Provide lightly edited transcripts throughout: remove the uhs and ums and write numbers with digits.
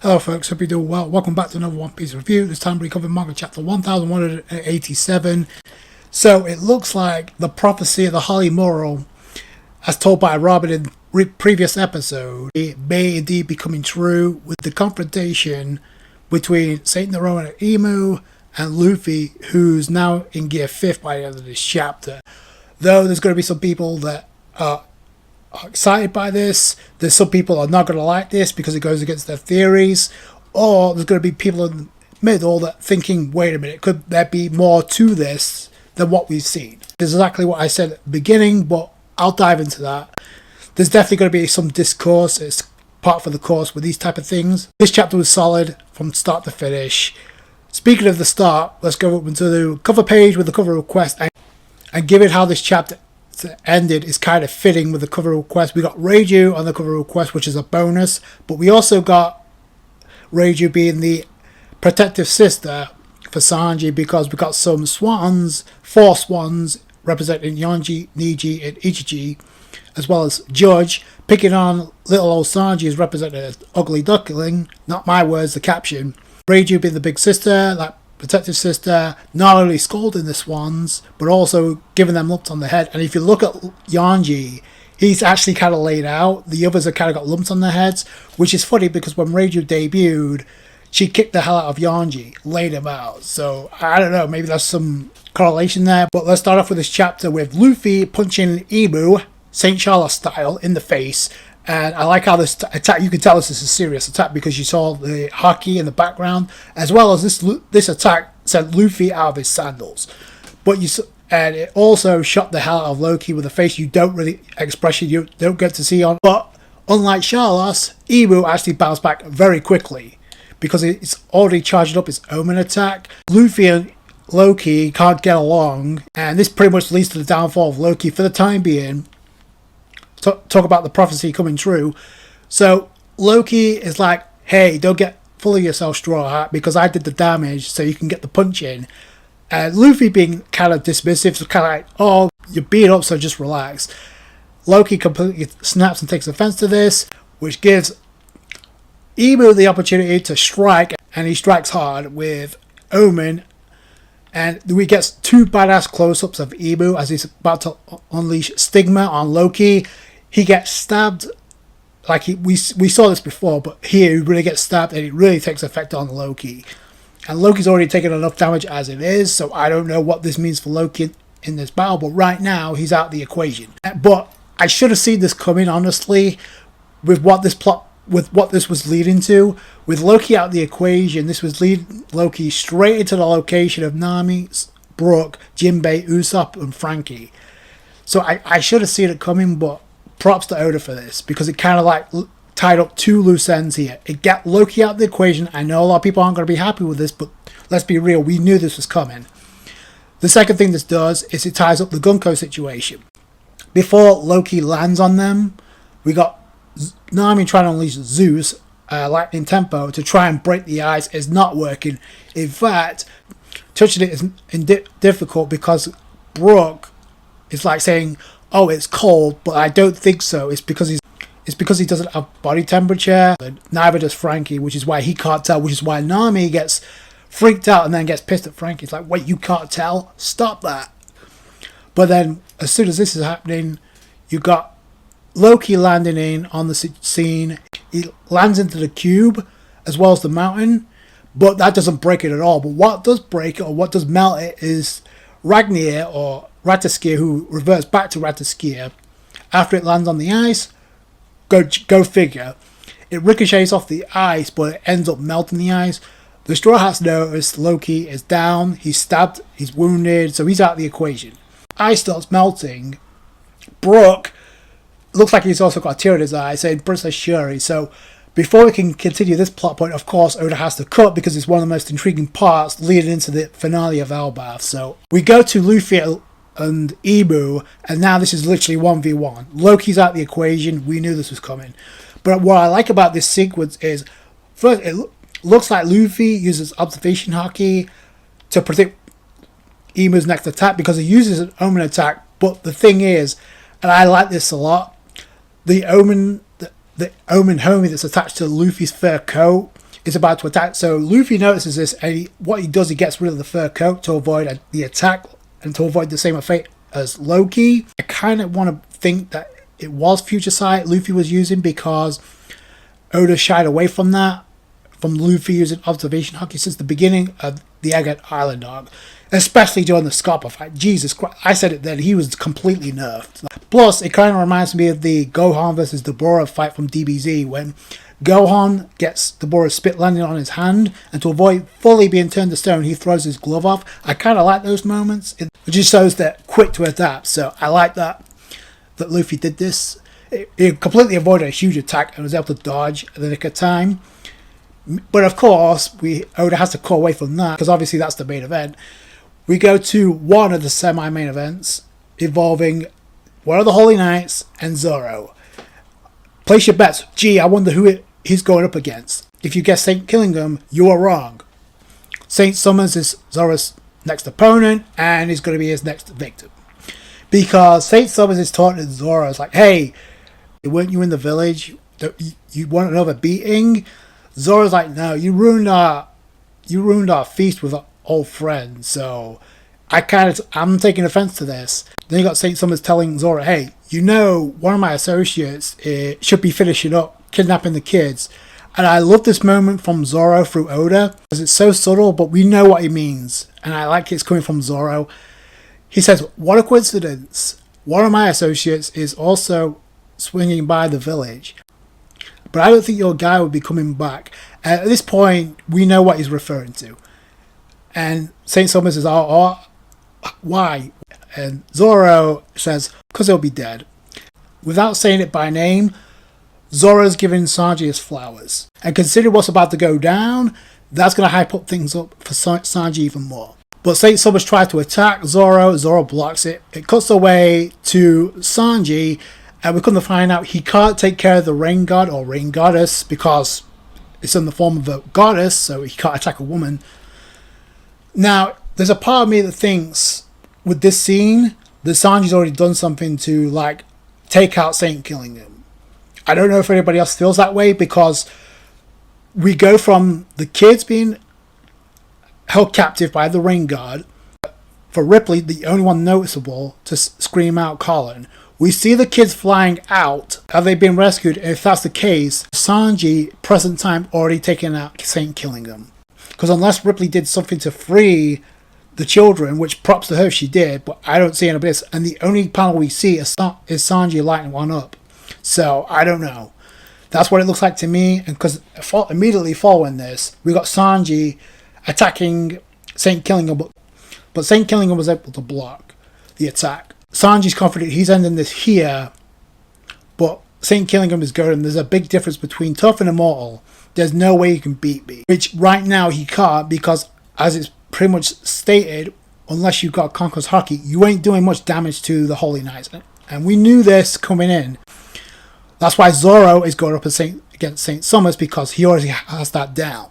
Hello folks, hope you're doing well. Welcome back to another One Piece review. This time we're covering Manga chapter 1187. So it looks like the prophecy of the Harley Mural, as told by Robin in previous episode, it may indeed be coming true with the confrontation between Saint Nero and Emu and Luffy, who's now in gear 5th by the end of this chapter. Though there's going to be some people that are excited by this, there's some people who are not going to like this because it goes against their theories, or there's going to be people in the middle that thinking, wait a minute, could there be more to this than what we've seen? This is exactly what I said at the beginning, but I'll dive into that. There's definitely going to be some discourse. It's part of the course with these type of things. This chapter was solid from start to finish. Speaking of the start, let's go up into the cover page with the cover request, and given how this chapter ended is kind of fitting with the cover request. We got Reiju on the cover request, which is a bonus, but we also got Reiju being the protective sister for Sanji, because we got some swans, 4 swans representing Yonji, Niji and Ichiji, as well as Judge picking on little old Sanji as represented as ugly duckling. Not my words, the caption. Reiju being the big sister, like protective sister, not only scolding the swans but also giving them lumps on the head. And if you look at Yonji, he's actually kind of laid out. The others have kind of got lumps on their heads, which is funny because when Reiju debuted, she kicked the hell out of Yonji, laid him out. So I don't know, maybe there's some correlation there. But let's start off with this chapter with Luffy punching Emu Saint Charles style in the face. And I like how this attack, you can tell this is a serious attack because you saw the haki in the background, as well as this attack sent Luffy out of his sandals. But and it also shot the hell out of Loki with a face you don't really expression you don't get to see on. But unlike Charlos, Emu actually bounced back very quickly because it's already charged up its Omen attack. Luffy and Loki can't get along, and this pretty much leads to the downfall of Loki for the time being. Talk about the prophecy coming true. So Loki is like, hey, don't get full of yourself, Straw Hat, because I did the damage so you can get the punch in. And Luffy being kind of dismissive, so kind of like, oh, you're beat up, so just relax. Loki completely snaps and takes offense to this, which gives Emu the opportunity to strike, and he strikes hard with Omen. And we get 2 badass close-ups of Emu as he's about to unleash Stigma on Loki. He gets stabbed, like we saw this before, but here he really gets stabbed and it really takes effect on Loki. And Loki's already taken enough damage as it is, so I don't know what this means for Loki in this battle, but right now he's out of the equation. But I should have seen this coming, honestly, with what this was leading to. With Loki out of the equation, this was leading Loki straight into the location of Nami, Brook, Jinbei, Usopp, and Frankie. So I should have seen it coming, but props to Oda for this, because it kind of like tied up 2 loose ends here. It got Loki out of the equation. I know a lot of people aren't going to be happy with this, but let's be real, we knew this was coming. The second thing this does is it ties up the Gunko situation. Before Loki lands on them, we got Nami trying to unleash Zeus, lightning tempo, to try and break the ice. Is not working. In fact, touching it is difficult because Brook is like saying, "Oh, it's cold," but I don't think so. It's because he doesn't have body temperature. Neither does Frankie, which is why he can't tell. Which is why Nami gets freaked out and then gets pissed at Frankie. It's like, wait, you can't tell? Stop that! But then, as soon as this is happening, you got Loki landing in on the scene. He lands into the cube as well as the mountain, but that doesn't break it at all. But what does break it, or what does melt it, is Ragnir, or Rataskir, who reverts back to Rataskir after it lands on the ice. Go figure. It ricochets off the ice, but it ends up melting the ice. The Straw Hats notice Loki is down, he's stabbed, he's wounded, so he's out of the equation. Ice starts melting. Brook looks like he's also got a tear in his eye, saying Princess Shuri. So before we can continue this plot point, of course, Oda has to cut, because it's one of the most intriguing parts leading into the finale of Elbaph. So we go to Luffy and Emu, and now this is literally 1v1. Loki's out of the equation. We knew this was coming. But what I like about this sequence is, first, it looks like Luffy uses observation haki to predict Emu's next attack, because he uses an Omen attack. But the thing is, and I like this a lot, the Omen homie that's attached to Luffy's fur coat, is about to attack. So Luffy notices this, and what he does, he gets rid of the fur coat to avoid the attack and to avoid the same fate as Loki. I kind of want to think that it was Future Sight Luffy was using, because Oda shied away from that, from Luffy using observation haki since the beginning of the Egghead Island arc, especially during the Scarpa fight. Jesus Christ, I said it then, he was completely nerfed. Plus, it kind of reminds me of the Gohan versus Deborah fight from DBZ, when Gohan gets Deborah's spit landing on his hand, and to avoid fully being turned to stone, he throws his glove off. I kind of like those moments. It just shows that quick to adapt, so I like that Luffy did this. It completely avoided a huge attack and was able to dodge at the nick of time. But of course, Oda has to cut away from that, because obviously that's the main event. We go to one of the semi-main events involving one of the Holy Knights and Zoro. Place your bets. Gee, I wonder who he's going up against. If you guess Saint Killingham, you are wrong. Saint Summers is Zoro's next opponent, and he's going to be his next victim. Because Saint Summers is talking to Zoro, it's like, hey, weren't you in the village? You want another beating? Zoro's like, no, you ruined our feast with our old friend, so I'm taking offense to this. Then you got Saint Summers telling Zoro, hey, you know, one of my associates should be finishing up kidnapping the kids. And I love this moment from Zoro through Oda, because it's so subtle, but we know what he means. And I like it's coming from Zoro. He says, what a coincidence. One of my associates is also swinging by the village. But I don't think your guy would be coming back. At this point, we know what he's referring to. And Saint Summers says, oh, why? And Zoro says, because he'll be dead. Without saying it by name, Zoro's giving Sanji his flowers. And considering what's about to go down, that's going to hype up things up for Sanji even more. But Saint Summers tries to attack Zoro. Zoro blocks it. It cuts away to Sanji, and we come to find out he can't take care of the rain god or rain goddess because it's in the form of a goddess, so he can't attack a woman. Now, there's a part of me that thinks with this scene that Sanji's already done something to like take out Saint Killingham. I don't know if anybody else feels that way, because we go from the kids being held captive by the rain god, for Ripley, the only one noticeable to scream out Colin. We see the kids flying out. Have they been rescued? And if that's the case, Sanji, present time, already taken out Saint Killingham. Because unless Ripley did something to free the children, which props to her if she did, but I don't see any of this. And the only panel we see is Sanji lighting one up. So I don't know. That's what it looks like to me. And because immediately following this, we got Sanji attacking Saint Killingham, but Saint Killingham was able to block the attack. Sanji's confident he's ending this here, but Saint Killingham is going. There's a big difference between tough and immortal. There's no way he can beat me, which right now he can't, because as it's pretty much stated, unless you've got Conqueror's Haki, you ain't doing much damage to the Holy Knights. And we knew this coming in. That's why Zoro is going up against Saint Summers, because he already has that down.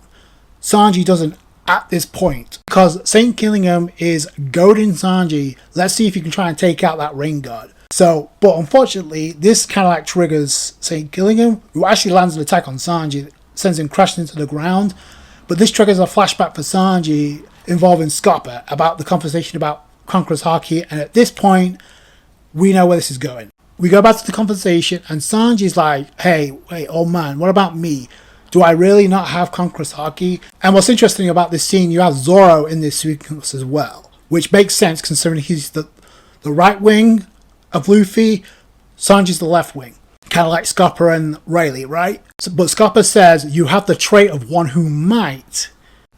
Sanji doesn't at this point, because Saint Killingham is goading Sanji. Let's see if you can try and take out that rain god. So, but unfortunately, this kind of like triggers Saint Killingham, who actually lands an attack on Sanji, sends him crashing into the ground. But this triggers a flashback for Sanji involving Scarpa about the conversation about Conqueror's Haki, and at this point, we know where this is going. We go back to the conversation, and Sanji's like, hey, wait, old man, what about me? Do I really not have Conqueror's Haki? And what's interesting about this scene, you have Zoro in this sequence as well, which makes sense considering he's the right wing of Luffy, Sanji's the left wing. Kind of like Scarpa and Rayleigh, right? But Scarpa says you have the trait of one who might.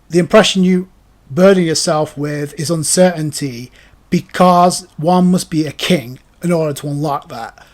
The impression you burden yourself with is uncertainty, because one must be a king in order to unlock that.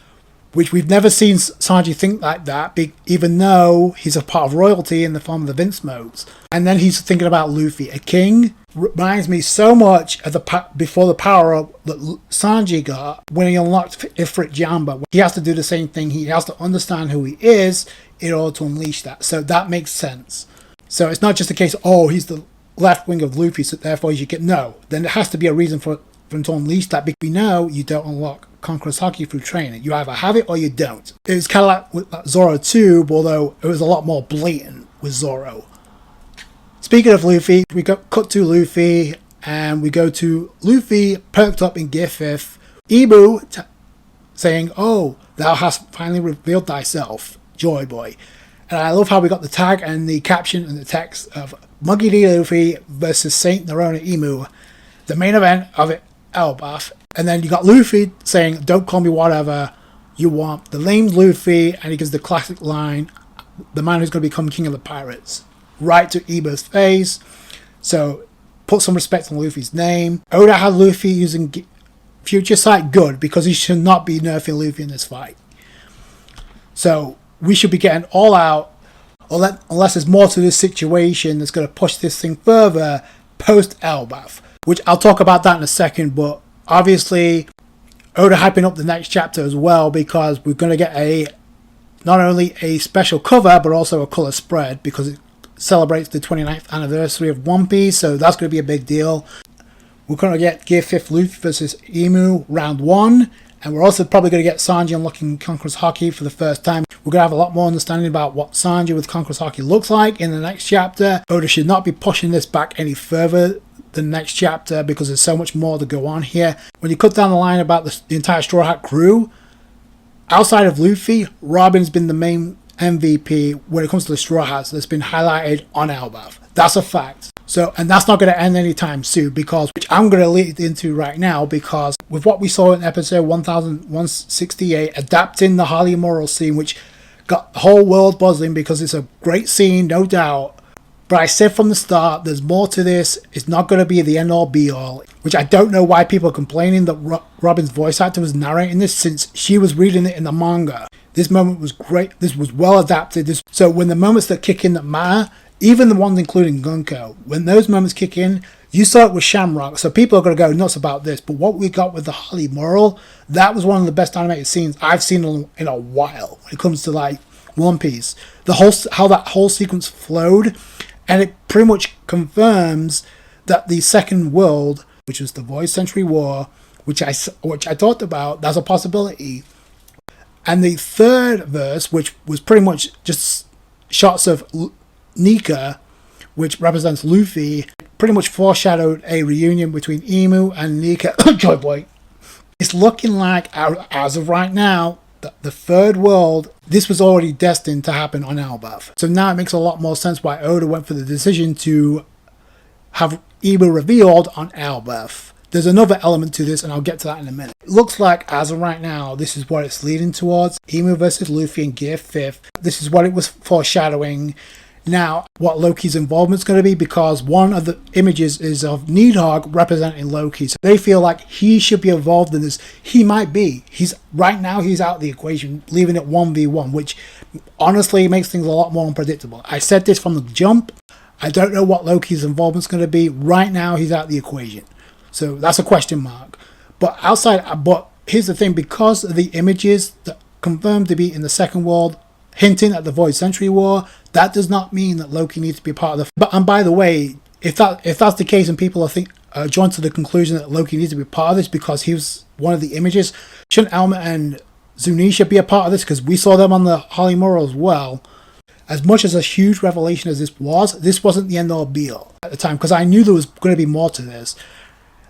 Which we've never seen Sanji think like that, even though he's a part of royalty in the form of the Vince modes. And then he's thinking about Luffy. A king reminds me so much of before the power-up that Sanji got when he unlocked Ifrit Jamba. He has to do the same thing. He has to understand who he is in order to unleash that. So that makes sense. So it's not just a case of, oh, he's the left wing of Luffy, so therefore you should get... No. Then there has to be a reason for him to unleash that, because we know you don't unlock Conqueror's Haki through training. You either have it or you don't. It was kind of like with Zoro too, although it was a lot more blatant with Zoro. Speaking of Luffy, we cut to Luffy, and we go to Luffy perked up in Gear 5th. Imu saying, "Oh, thou hast finally revealed thyself, Joy Boy." And I love how we got the tag and the caption and the text of Monkey D. Luffy versus Saint Nerona Imu, the main event of it, Elbaph. And then you got Luffy saying, "Don't call me whatever you want." The lame Luffy, and he gives the classic line, "The man who's going to become king of the pirates," right to Imu's face. So put some respect on Luffy's name. Oda had Luffy using Future Sight, good, because he should not be nerfing Luffy in this fight. So we should be getting all out, unless there's more to this situation that's going to push this thing further post Elbaph, which I'll talk about that in a second. But obviously Oda hyping up the next chapter as well, because we're going to get not only a special cover but also a color spread, because it celebrates the 29th anniversary of One Piece, so that's going to be a big deal. We're going to get Gear 5th Luffy versus Imu round 1, and we're also probably going to get Sanji unlocking Conqueror's Haki for the first time. We're going to have a lot more understanding about what Sanji with Conqueror's Haki looks like in the next chapter. Oda should not be pushing this back any further the next chapter, because there's so much more to go on here. When you cut down the line about the entire Straw Hat crew, outside of Luffy, Robin's been the main MVP when it comes to the Straw Hats that's been highlighted on Elbaph. That's a fact. So, and that's not going to end anytime soon, because, which I'm going to lead into right now, because with what we saw in episode 1168, adapting the Harley Mural scene, which got the whole world buzzing because it's a great scene, no doubt. But I said from the start, there's more to this. It's not going to be the end-all be-all, which I don't know why people are complaining that Robin's voice actor was narrating this, since she was reading it in the manga. This moment was great. This was well adapted. So when the moments that kick in that matter, even the ones including Gunko, when those moments kick in, you saw it with Shamrock, so people are going to go nuts about this. But what we got with the Harley Mural, that was one of the best animated scenes I've seen in a while when it comes to like One Piece. How that whole sequence flowed, and it pretty much confirms that the second world, which was the Void Century War, which I talked about, that's a possibility. And the third verse, which was pretty much just shots of Nika, which represents Luffy, pretty much foreshadowed a reunion between Imu and Nika. Joy Boy. It's looking like, as of right now, the third world, this was already destined to happen on Elbaph. So now it makes a lot more sense why Oda went for the decision to have Imu revealed on Elbaph. There's another element to this, and I'll get to that in a minute. It looks like, as of right now, this is what it's leading towards. Imu versus Luffy in Gear 5th. This is what it was foreshadowing. Now, what Loki's involvement is going to be, because one of the images is of Nidhogg representing Loki. So they feel like he should be involved in this. He might be. Right now he's out of the equation, leaving it 1v1, which honestly makes things a lot more unpredictable. I said this from the jump. I don't know what Loki's involvement is going to be. Right now he's out of the equation. So that's a question mark. But here's the thing, because of the images that confirmed to be in the second world, hinting at the Void Century War, that does not mean that Loki needs to be part of the... And by the way, if that's the case and people are drawn to the conclusion that Loki needs to be part of this because he was one of the images, shouldn't Alma and Zunisha be a part of this? Because we saw them on the Harley Mural as well. As much as a huge revelation as this wasn't the end-all be-all at the time, because I knew there was going to be more to this.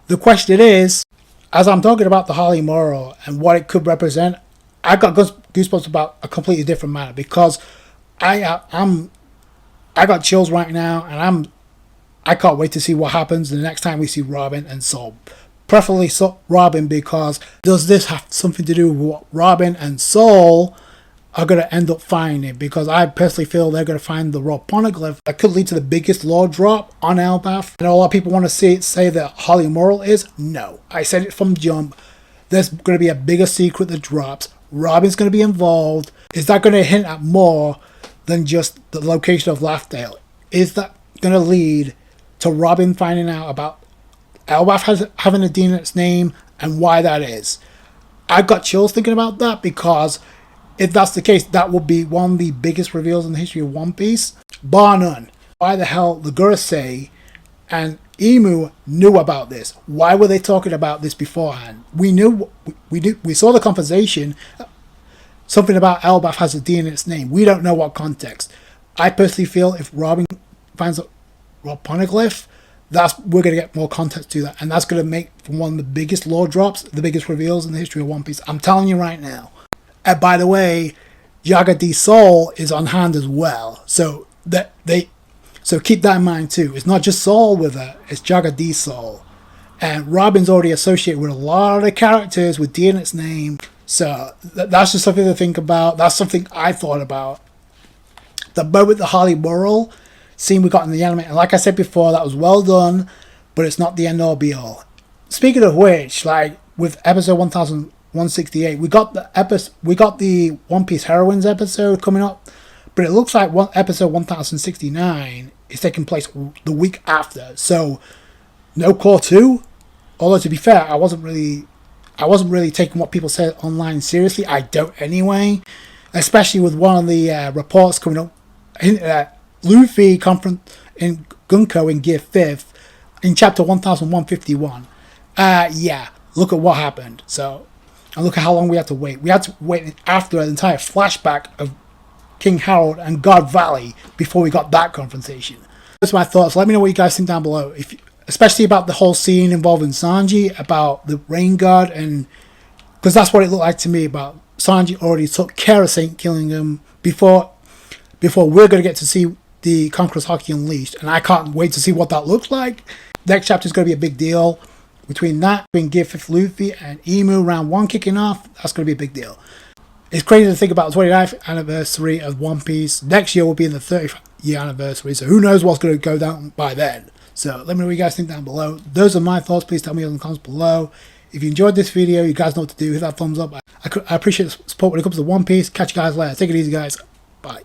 The question is, as I'm talking about the Harley Mural and what it could represent, I got goosebumps about a completely different matter, because I got chills right now, and I can't wait to see what happens the next time we see Robin and Soul. Preferably Robin, because does this have something to do with what Robin and Soul are going to end up finding? Because I personally feel they're going to find the raw poneglyph that could lead to the biggest lore drop on Elbaph. And a lot of people want to say that Harley Mural is. No, I said it from jump. There's going to be a bigger secret that drops. Robin's going to be involved. Is that going to hint at more than just the location of Laughdale? Is that going to lead to Robin finding out about Elbaph having a D in its name and why that is? I've got chills thinking about that, because if that's the case, that would be one of the biggest reveals in the history of One Piece, bar none. Why the hell the Gurusei and Imu knew about this? Why were they talking about this beforehand? We saw the conversation. Something about Elbaph has a D in its name. We don't know what context. I personally feel if Robin finds out poneglyph, we're going to get more context to that, and that's going to make one of the biggest lore drops, the biggest reveals in the history of One Piece. I'm telling you right now. And by the way, Yaga D Soul is on hand as well, so keep that in mind too. It's not just Soul with her, it's Yaga D Soul. And Robin's already associated with a lot of characters with D in its name, so that's just something to think about. That's something I thought about. The moment the Harley Mural scene we got in the anime, and like I said before, that was well done, but it's not the end all be all. Speaking of which, like with episode 1168, we got the One Piece Heroines episode coming up, but it looks like episode 1069 is taking place the week after. So no Core 2. Although to be fair, I wasn't really taking what people said online seriously. I don't anyway, especially with one of the reports coming up. Luffy confront in Gunko in Gear 5th in chapter 1151. Yeah, look at what happened. So, and look at how long we had to wait. We had to wait after an entire flashback of King Harold and God Valley before we got that confrontation. Those are my thoughts. Let me know what you guys think down below. Especially about the whole scene involving Sanji, about the Rain God, and because that's what it looked like to me. About Sanji already took care of Saint Killingham before we're going to get to see the Conqueror's Haki Unleashed, and I can't wait to see what that looks like. Next chapter is going to be a big deal. Between Gear 5th Luffy and Emu round 1 kicking off, that's going to be a big deal. It's crazy to think about the 29th anniversary of One Piece. Next year will be in the 30th year anniversary, so who knows what's going to go down by then. So let me know what you guys think down below. Those are my thoughts. Please tell me in the comments below. If you enjoyed this video, you guys know what to do. Hit that thumbs up. I appreciate the support when it comes to One Piece. Catch you guys later. Take it easy, guys. Bye.